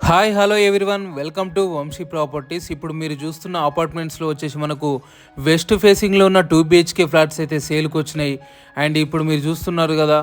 Hi hello everyone, welcome to Vamsi properties. ఇప్పుడు మీరు చూస్తున్న అపార్ట్మెంట్స్లో వచ్చేసి మనకు వెస్ట్ ఫేసింగ్లో ఉన్న 2 BHK ఫ్లాట్స్ అయితే సేల్కి వచ్చినాయి. అండ్ ఇప్పుడు మీరు చూస్తున్నారు కదా,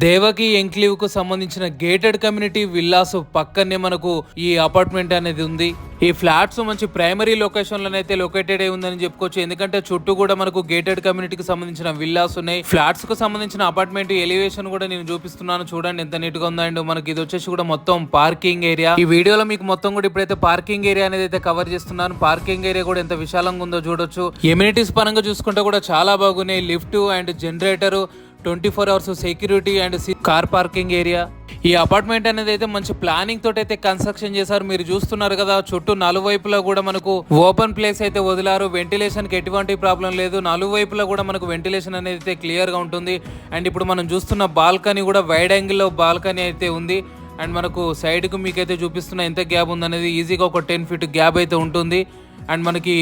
దేవకి ఎంక్లీవ్కు సంబంధించిన గేటెడ్ కమ్యూనిటీ విల్లాస్ పక్కనే మనకు ఈ అపార్ట్మెంట్ అనేది ఉంది. ఈ ఫ్లాట్స్ మంచి ప్రైమరీ లొకేషన్లో అయితే లొకేటెడ్ అయి ఉందని చెప్పుకోవచ్చు. ఎందుకంటే చుట్టూ కూడా మనకు గేటెడ్ కమ్యూనిటీకి సంబంధించిన విల్లాస్ ఉన్నాయి. ఫ్లాట్స్ కు సంబంధించిన అపార్ట్మెంట్ ఎలివేషన్ కూడా నేను చూపిస్తున్నాను, చూడండి ఎంత నీట్ గా ఉందో. అండ్ మనకి ఇది వచ్చేసి కూడా మొత్తం పార్కింగ్ ఏరియా. ఈ వీడియోలో మీకు మొత్తం కూడా ఇప్పుడైతే పార్కింగ్ ఏరియా అనేది అయితే కవర్ చేస్తున్నాను. పార్కింగ్ ఏరియా కూడా ఎంత విశాలంగా ఉందో చూడొచ్చు. ఎమ్యూనిటీస్ పరంగా చూసుకుంటే కూడా చాలా బాగున్నాయి. Lift and generator, 24 hours security and car parking area. ఈ అపార్ట్మెంట్ అనేది అయితే మంచి ప్లానింగ్ తోటి అయితే కన్స్ట్రక్షన్ చేశారు. మీరు చూస్తున్నారు కదా, చుట్టూ నలువైపులా కూడా మనకు ఓపెన్ ప్లేస్ అయితే వదిలారు. వెంటిలేషన్ కి ఎటువంటి ప్రాబ్లం లేదు. నలువైపులా కూడా మనకు వెంటిలేషన్ అనేది అయితే క్లియర్ గా ఉంటుంది. అండ్ ఇప్పుడు మనం చూస్తున్న బాల్కనీ కూడా వైడ్ యాంగిల్ లో బాల్కనీ అయితే ఉంది. అండ్ మనకు సైడ్ కు మీకైతే చూపిస్తున్న ఎంత గ్యాప్ ఉందనేది ఈజీగా ఒక 10 feet గ్యాప్ అయితే ఉంటుంది. అండ్ మనకి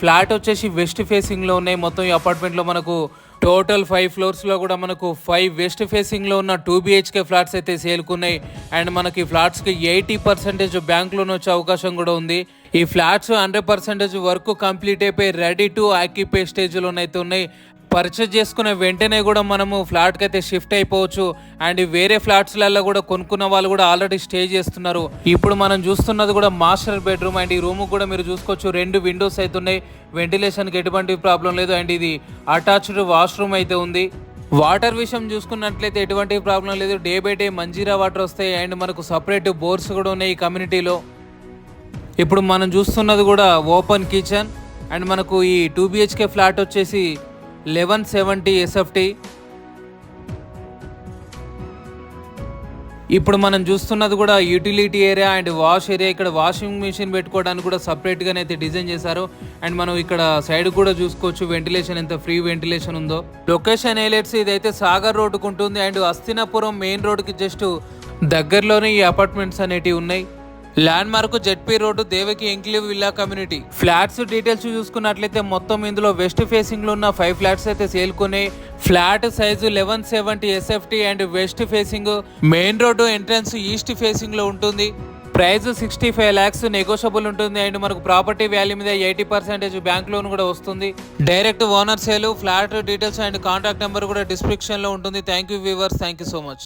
ఫ్లాట్ వచ్చేసి వెస్ట్ ఫేసింగ్ లో ఉన్నాయి. మొత్తం ఈ అపార్ట్మెంట్ లో మనకు టోటల్ 5 floors లో కూడా మనకు 5 వెస్ట్ ఫేసింగ్ లో ఉన్న 2 BHK ఫ్లాట్స్ అయితే సేల్కున్నాయి. అండ్ మనకి ఫ్లాట్స్ కి 80% బ్యాంక్ లోన్ వచ్చే అవకాశం కూడా ఉంది. ఈ ఫ్లాట్స్ 100% వర్క్ కంప్లీట్ అయిపోయి రెడీ టు ఆక్యుపై స్టేజ్ లోనైతే ఉన్నాయి. పర్చేజ్ చేసుకునే వెంటనే కూడా మనము ఫ్లాట్కి అయితే షిఫ్ట్ అయిపోవచ్చు. అండ్ వేరే ఫ్లాట్స్లలో కూడా కొనుక్కున్న వాళ్ళు కూడా ఆల్రెడీ స్టే చేస్తున్నారు. ఇప్పుడు మనం చూస్తున్నది కూడా మాస్టర్ బెడ్రూమ్. అండ్ ఈ రూమ్ కూడా మీరు చూసుకోవచ్చు, 2 విండోస్ అయితే ఉన్నాయి. వెంటిలేషన్కి ఎటువంటి ప్రాబ్లం లేదు. అండ్ ఇది అటాచ్డ్ వాష్రూమ్ అయితే ఉంది. వాటర్ విషయం చూసుకున్నట్లయితే ఎటువంటి ప్రాబ్లం లేదు. Day by day Manjeera water వస్తాయి. అండ్ మనకు సపరేట్ బోర్స్ కూడా ఉన్నాయి ఈ కమ్యూనిటీలో. ఇప్పుడు మనం చూస్తున్నది కూడా ఓపెన్ కిచెన్. అండ్ మనకు ఈ 2 BHK ఫ్లాట్ వచ్చేసి 1170 SFT. ఇప్పుడు మనం చూస్తున్నది కూడా utility area and wash area. ఇక్కడ వాషింగ్ మిషన్ పెట్టుకోవడానికి కూడా సపరేట్ గానే అయితే డిజైన్ చేశారు. అండ్ మనం ఇక్కడ సైడ్ కూడా చూసుకోవచ్చు వెంటిలేషన్ ఎంత ఫ్రీ వెంటిలేషన్ ఉందో. లొకేషన్ హైలైట్స్, ఇదైతే సాగర్ రోడ్డుకు ఉంటుంది. అండ్ హస్తినాపురం మెయిన్ రోడ్డుకి జస్ట్ దగ్గరలోనే ఈ అపార్ట్మెంట్స్ అనేటివి ఉన్నాయి. Land mark ZP road, Devaki enclave villa community. Flats details చూసుకున్నట్లయితే మొత్తం ఇందులో వెస్ట్ ఫేసింగ్ లో ఉన్న 5 ఫ్లాట్స్ అయితే సేల్కున్నాయి. Flat size 1170 SFT and west facing. Main road entrance east facing లో ఉంటుంది. ప్రైస్ 65 lakhs నెగోషియబుల్ ఉంటుంది. అండ్ మనకు ప్రాపర్టీ వాల్యూ మీద 80% బ్యాంక్ లోన్ కూడా వస్తుంది. Direct owner sale. Flat details and contact number కూడా డిస్క్రిప్షన్ లో ఉంటుంది. Thank you viewers, thank you so much.